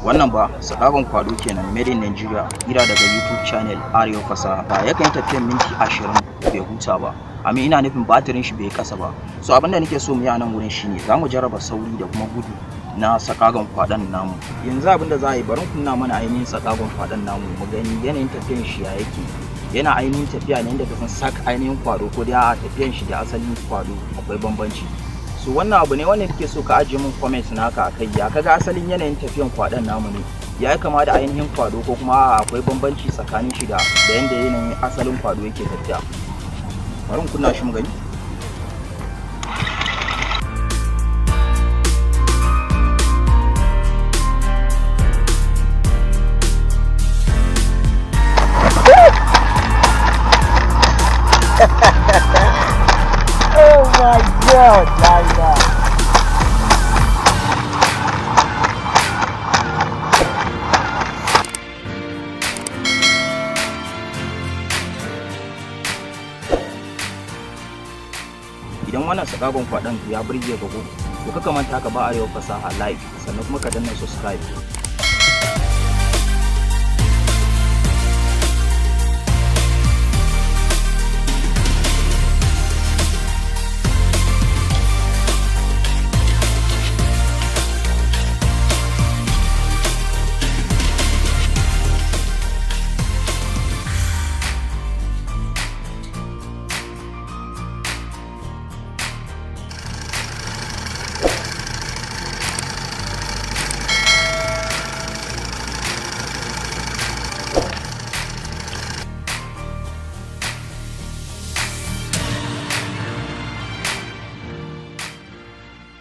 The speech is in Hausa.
Wannan ba sakagon kwado kenan made in Nigeria, kira daga YouTube channel Arewa Fasaha. Yakan yi tafiyan minti 20 bai huta ba, amma ina nufin batirin shi bai kasa ba. So abinda nake so mu yi a nan wurin shine za mu jarraba sauri da kuma gudu na sakagon kwadon namu. Yanzu abinda za a yi, bari kunna mana ainihin sakagon kwadon namu mu gani yanayin tafiyan shi ya yake. Yana ainihin tafiya ne inda ka san sak ainihin kwado, ko dai a tafiyan shi da asalin kwado akwai bambanci. So wannan abu ne wanda nake so ka ajiye min comment naka akai, ya kaga asalin yanayin tafiyan kwadon namu ne, ya kama da ainihin kwado ko kuma akwai bambanci tsakanin shi da yanda yanayin asalin kwado yake tafiya. Bari mu kunna shi mu gani. Oh my God, yadda. Idan wannan sakagon kwadon ya burge ka ko ka manta ka ba Arewa Fasaha like, sannan kuma ka danna subscribe.